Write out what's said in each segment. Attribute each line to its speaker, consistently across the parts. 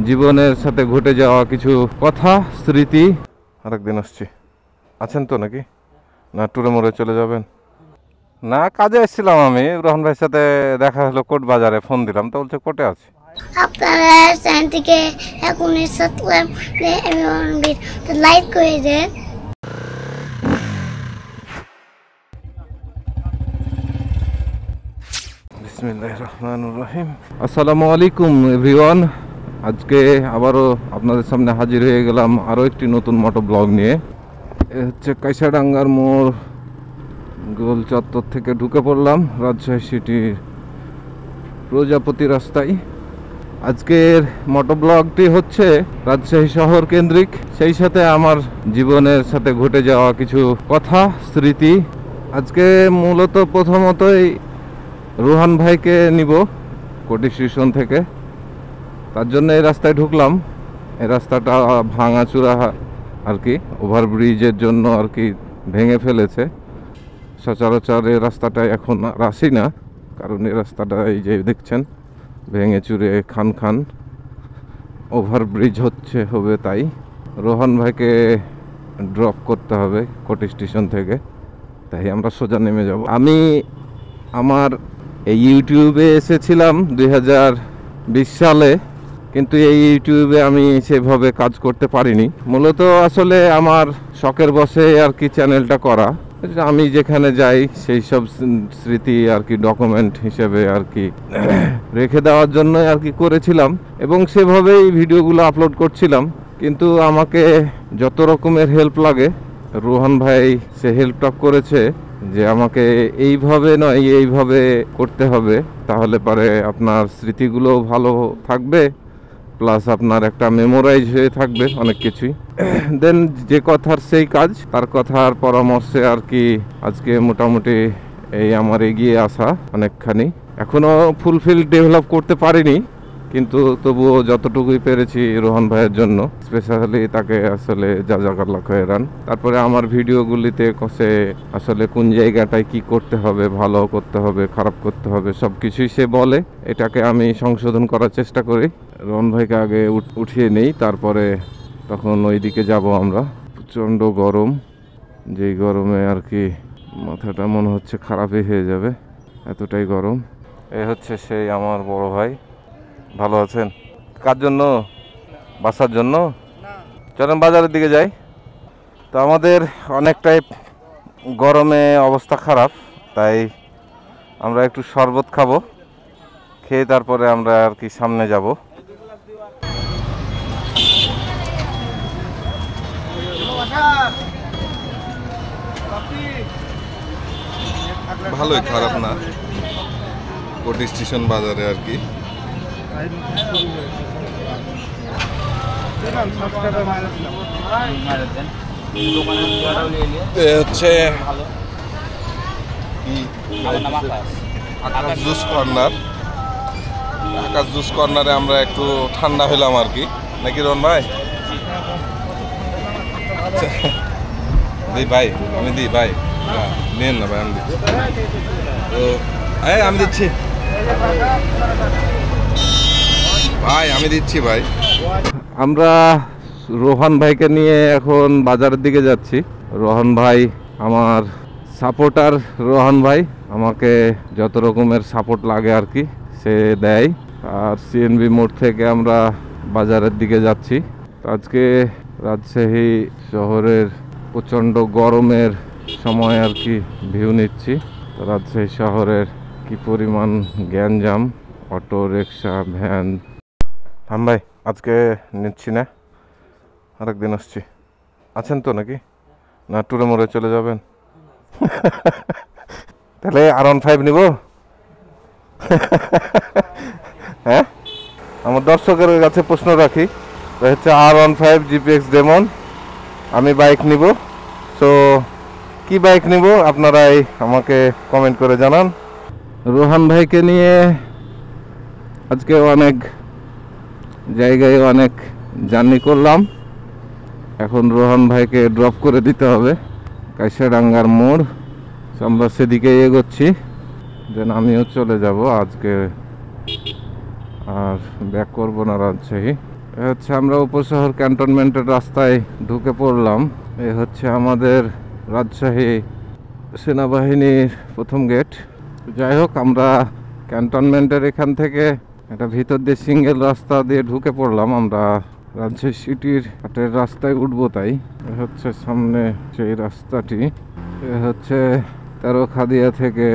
Speaker 1: জীবনের সাথে ঘটে যাওয়া কিছু কথা, স্মৃতি। আরেকদিন আসছি। আছেন তো নাকি? না ট্যুরে মোড়ে চলে যাবেন? না, কাজে এসেছিলাম আমি। রোহন ভাইয়ের সাথে দেখা হলো কোর্ট বাজারে, ফোন দিলাম তো বলছে কোর্টে আছে।
Speaker 2: আপনারা চ্যানেলটিকে এখনই সাবস্ক্রাইব এবং লাইক করে দেন।
Speaker 1: বিসমিল্লাহির রহমানির রহিম। আসসালামু আলাইকুম এভরিওয়ান। আজকে আবারও আপনাদের সামনে হাজির হয়ে গেলাম আরও একটি নতুন মোটো ব্লগ নিয়ে। এ হচ্ছে কাইসাডাঙ্গার মোড়, গোল চত্বর থেকে ঢুকে পড়লাম রাজশাহী সিটির প্রজাপতি রাস্তায়। আজকের মোটো ব্লগটি হচ্ছে রাজশাহী শহর কেন্দ্রিক, সেই সাথে আমার জীবনের সাথে ঘটে যাওয়া কিছু কথা, স্মৃতি। আজকে মূলত প্রথমতই রোহান ভাইকে নিব কোটি স্টেশন থেকে, তার জন্য এই রাস্তায় ঢুকলাম। এই রাস্তাটা ভাঙাচুরা আর কি, ওভারব্রিজের জন্য আর কি ভেঙে ফেলেছে। সচরাচর এই রাস্তাটায় এখন আর আসি না, কারণ এই রাস্তাটা এই যে দেখছেন ভেঙে চুরে খান খান। ওভারব্রিজ হবে, তাই রোহান ভাইকে ড্রপ করতে হবে কোটি স্টেশন থেকে, তাই আমরা সোজা নেমে যাব। আমি আমার এই ইউটিউবে এসেছিলাম 2020 সালে, কিন্তু এই ইউটিউবে আমি সেভাবে কাজ করতে পারিনি। মূলত আসলে আমার শখের বসে আর কি চ্যানেলটা করা। আমি যেখানে যাই সেই সব স্মৃতি আর কি ডকুমেন্ট হিসেবে আর কি রেখে দেওয়ার জন্য আর কি করেছিলাম, এবং সেভাবেই ভিডিওগুলো আপলোড করছিলাম। কিন্তু আমাকে যত রকমের হেল্প লাগে রোহান ভাই সে হেল্পটা করেছে যে আমাকে এইভাবে নয় এইভাবে করতে হবে, তাহলে পরে আপনার স্মৃতিগুলো ভালো থাকবে, প্লাস আপনার একটা মেমোরাইজ হয়ে থাকবে অনেক কিছুই। দেন যে কথার সেই কাজ, তার কথার পরামর্শে আর কি আজকে মোটামুটি এই আমার এগিয়ে আসা অনেকখানি। এখনও ফুলফিল ডেভেলপ করতে পারিনি, কিন্তু তবুও যতটুকুই পেরেছি রোহন ভাইয়ের জন্য, স্পেশালি তাকে আসলে জাযাকাল্লাহ খায়রান। তারপরে আমার ভিডিওগুলিতে সে আসলে কোন জায়গাটায় কি করতে হবে, ভালো করতে হবে, খারাপ করতে হবে, সব কিছুই সে বলে। এটাকে আমি সংশোধন করার চেষ্টা করি। রোহন ভাইকে আগে উঠিয়ে নেই, তারপরে তখন ওই দিকে যাব আমরা। প্রচণ্ড গরম, যেই গরমে আর কি মাথাটা মনে হচ্ছে খারাপই হয়ে যাবে, এতটাই গরম। এ হচ্ছে সেই আমার বড় ভাই। ভালো আছেন? কার জন্য? বাসার জন্য? চলেন বাজারের দিকে যাই। তো আমাদের অনেকটাই গরমে অবস্থা খারাপ, তাই আমরা একটু শরবত খাবো, খেয়ে তারপরে আমরা আর কি সামনে যাব। ভালোই, খারাপ না, কোটি স্টেশন বাজারে আর কি। হচ্ছে আকাশ জুস কর্নার। আকাশ জুস কর্নারে আমরা একটু ঠান্ডা হইলাম আর কি, নাকি রন ভাই? দিই ভাই, আমি দিই ভাই, নেন না ভাই, আমি দিচ্ছি। তো আমি দিচ্ছি ভাই, আমি দিচ্ছি ভাই। আমরা রোহান ভাইকে নিয়ে এখন বাজারের দিকে যাচ্ছি। রোহান ভাই আমার সাপোর্টার। রোহান ভাই আমাকে যত রকমের সাপোর্ট লাগে আর কি সে দেয়। আর সিএনবি মোড় থেকে আমরা বাজারের দিকে যাচ্ছি। আজকে রাজশাহী শহরের প্রচণ্ড গরমের সময় আর কি ভিউ নিচ্ছি। রাজশাহী শহরের কি পরিমাণ গ্যাঞ্জাম, অটো রিক্সা, ভ্যান। ভাই আজকে নিচ্ছি না, আরেকদিন আসছি। আছেন তো নাকি? না ট্যুরে মোড়ে চলে যাবেন? তাহলে R15 নিব। হ্যাঁ, আমার দর্শকের কাছে প্রশ্ন রাখি, হচ্ছে R15 GPX ডেমন আমি বাইক নিব। তো কি বাইক নিব আপনারাই আমাকে কমেন্ট করে জানান। রোহান ভাইকে নিয়ে আজকে অনেক জায়গায় অনেক জার্নি করলাম। এখন রোহান ভাইকে ড্রপ করে দিতে হবে কাইসাডাঙ্গার মোড়। আমরা সেদিকে এগোচ্ছি, দেন আমিও চলে যাব আজকে, আর ব্যাক করবো না রাজশাহী। হচ্ছে আমরা উপশহর ক্যান্টনমেন্টের রাস্তায় ঢুকে পড়লাম। এ হচ্ছে আমাদের রাজশাহী সেনাবাহিনীর প্রথম গেট। যাই হোক, আমরা ক্যান্টনমেন্টের এখান থেকে একটা ভিতর দিয়ে সিঙ্গেল রাস্তা দিয়ে ঢুকে পড়লাম। আমরা রাজশাহী সিটির হাটের রাস্তায় উঠবো, তাই এ হচ্ছে সামনে সেই রাস্তাটি। এ হচ্ছে তেরোখাদিয়া থেকে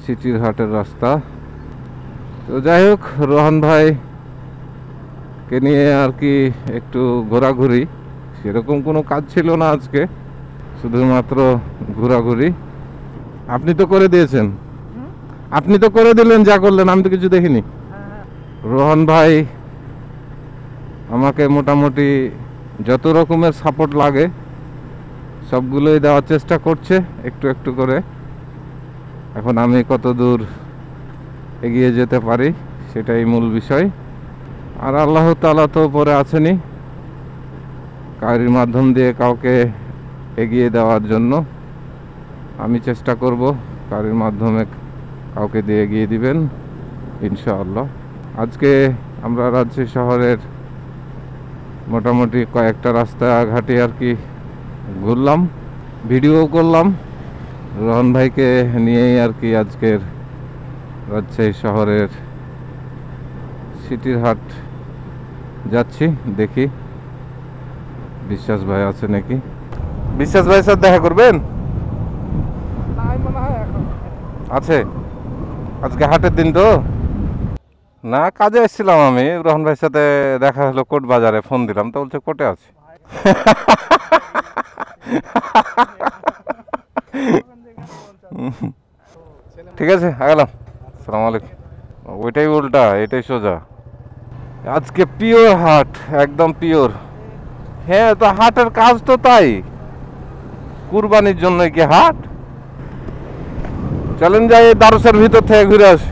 Speaker 1: সিটির হাটের রাস্তা। তো যাই হোক, রোহান ভাই কে নিয়ে আর কি একটু ঘোরাঘুরি, সেরকম কোনো কাজ ছিল না আজকে, শুধুমাত্র ঘোরাঘুরি। আপনি তো করে দিয়েছেন, আপনি তো করে দিলেন, যা করলেন আমি তো কিছু দেখিনি। রোহন ভাই আমাকে মোটামুটি যত রকমের সাপোর্ট লাগে সবগুলোই দেওয়ার চেষ্টা করছে একটু একটু করে। এখন আমি কত দূর এগিয়ে যেতে পারি সেটাই মূল বিষয়। আর আল্লাহ তাআলা তো পরে আছেনই, কারির মাধ্যম দিয়ে কাউকে এগিয়ে দেওয়ার জন্য। আমি চেষ্টা করব কারির মাধ্যমে কাউকে দিয়ে এগিয়ে দিবেন ইনশাআল্লাহ। আজকে আমরা রাজশাহী শহরের মোটামুটি কয়েকটা রাস্তাঘাটে আর কি ঘুরলাম, ভিডিও করলাম। রোহন ভাইকে নিয়েই আর কি আজকের রাজশাহী শহরের সিটির হাট যাচ্ছি। দেখি বিশ্বাস ভাই আছে নাকি। বিশ্বাস ভাইয়ের সাথে দেখা করবেন? আছে, আজকে হাটের দিন তো না, কাজে এসেছিলাম আমি। রোহন ভাইয়ের সাথে দেখা হলো কোট বাজারে, ফোন দিলাম তো বলছে কোটে আছে। ঠিক আছে, গেলাম। আসসালামু আলাইকুম। ওইটাই উল্টা, এটাই সোজা। আজকে পিওর হাট, একদম পিওর। হ্যাঁ, তো হাটের কাজ তো তাই, কুরবানির জন্য কি হাট। চলেন যাই দারুসের ভিতর থেকে ঘুরে আসি।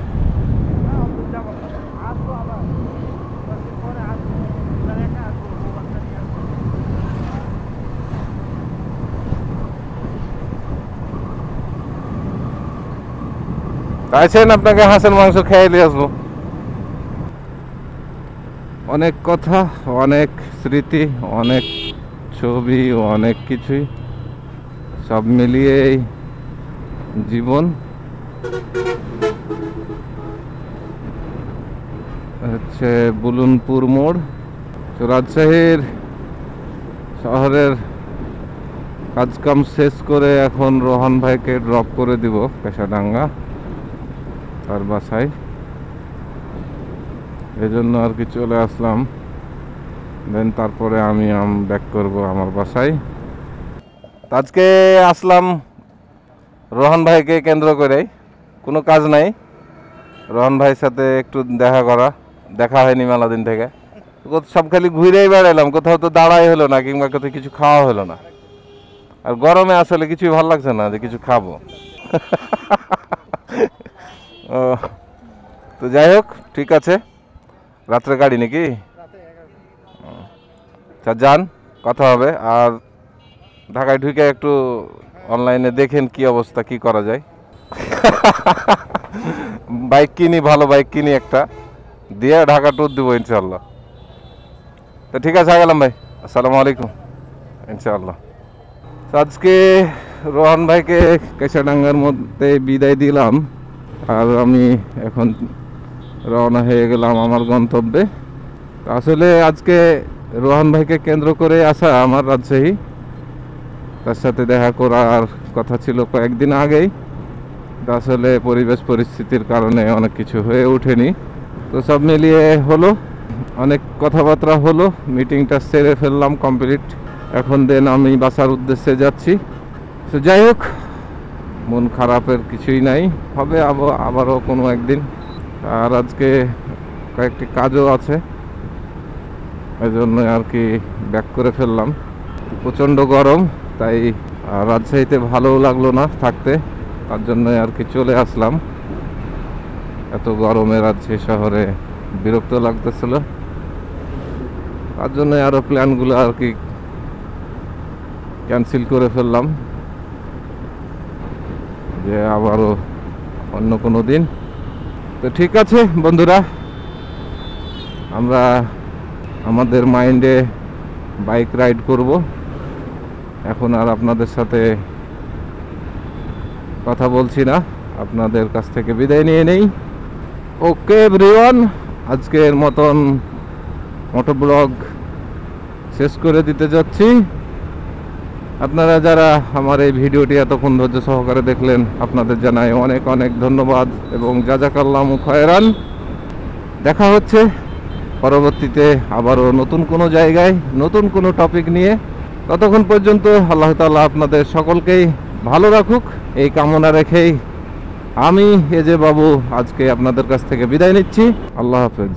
Speaker 1: তাইছেন আপনাকে হাঁসের মাংস খেয়ে নিয়ে আসবো। অনেক কথা, অনেক স্মৃতি, অনেক ছবি, অনেক কিছুই, সব মিলিয়েই জীবন। হচ্ছে বুলুনপুর মোড়। তো রাজশাহীর শহরের কাজকাম শেষ করে এখন রোহন ভাইকে ড্রপ করে দিব পেশাডাঙ্গা তার বাসায়। এজন্য আর কি চলে আসলাম, দেন তারপরে আমি ব্যাক করব আমার বাসায়। আজকে আসলাম রোহন ভাইকে কেন্দ্র করে, কোনো কাজ নাই, রোহন ভাইয়ের সাথে একটু দেখা হয়নি মেলা দিন থেকে। সব খালি ঘুরেই বেড়াইলাম, কোথাও তো দাঁড়াই হলো না, কিংবা কোথাও কিছু খাওয়া হলো না। আর গরমে আসলে কিছুই ভালো লাগছে না যে কিছু খাবো। ও, তো যাই হোক, ঠিক আছে। রাত্রে গাড়ি নাকি? আচ্ছা, যান, কথা হবে। আর ঢাকায় ঢুকে একটু অনলাইনে দেখেন কি অবস্থা, কি করা যায়। বাইক কিনি, ভালো বাইক কিনি একটা, দিয়ে ঢাকা ট্যুর দেবো ইনশাল্লাহ। তো ঠিক আছে, গেলাম ভাই। আসসালামু আলাইকুম। ইনশাআল্লাহ। আজকে রোহন ভাইকে কেশাডাঙ্গার মধ্যে বিদায় দিলাম, আর আমি এখন রওনা হয়ে গেলাম আমার গন্তব্যে। আসলে আজকে রোহন ভাইকে কেন্দ্র করে আসা আমার রাজশাহী, তার সাথে দেখা করার কথা ছিল কয়েকদিন আগেই। আসলে পরিবেশ পরিস্থিতির কারণে অনেক কিছু হয়ে ওঠেনি। তো সব মিলিয়ে হলো, অনেক কথাবার্তা হলো, মিটিংটা সেরে ফেললাম কমপ্লিট। এখন দেন আমি বাসার উদ্দেশ্যে যাচ্ছি। তো যাই হোক, মন খারাপের কিছুই নাই, হবে আবারও কোনো একদিন। আর আজকে কয়েকটি কাজও আছে, এই জন্য আর কি ব্যাক করে ফেললাম। প্রচণ্ড গরম, তাই রাজশাহীতে ভালোও লাগলো না থাকতে, তার জন্য আর কি চলে আসলাম। এত গরমে রাজশাহী শহরে বিরক্ত লাগতেছিল, তার জন্য আরও প্ল্যানগুলো আর কি ক্যান্সেল করে ফেললাম, যে আবারও অন্য কোনো দিন। তো ঠিক আছে বন্ধুরা, আমরা আমাদের মাইন্ডে বাইক রাইড করব। এখন আর আপনাদের সাথে কথা বলছি না, আপনাদের কাছ থেকে বিদায় নিয়ে নেই। ওকে এভরিওয়ান, আজকের মতন মোটো ব্লগ শেষ করে দিতে যাচ্ছি। আপনারা যারা আমার এই ভিডিওটি এতক্ষণ ধৈর্য সহকারে দেখলেন, আপনাদের জানাই অনেক অনেক ধন্যবাদ এবং জাযাকাল্লাহু খায়রান। দেখা হচ্ছে পরবর্তীতে আবারও নতুন কোনো জায়গায় নতুন কোনো টপিক নিয়ে। ততক্ষণ পর্যন্ত আল্লাহ তাআলা আপনাদের সকলকেই ভালো রাখুক, এই কামনা রেখেই আমি এজে বাবু আজকে আপনাদের কাছ থেকে বিদায় নিচ্ছি। আল্লাহ হাফেজ।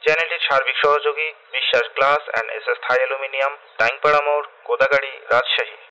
Speaker 3: চ্যানেলটির সার্বিক সহযোগী Biswas glass and SS Thai aluminium, টাইংপাড়া মোড়, কোদাগাড়ি, রাজশাহী।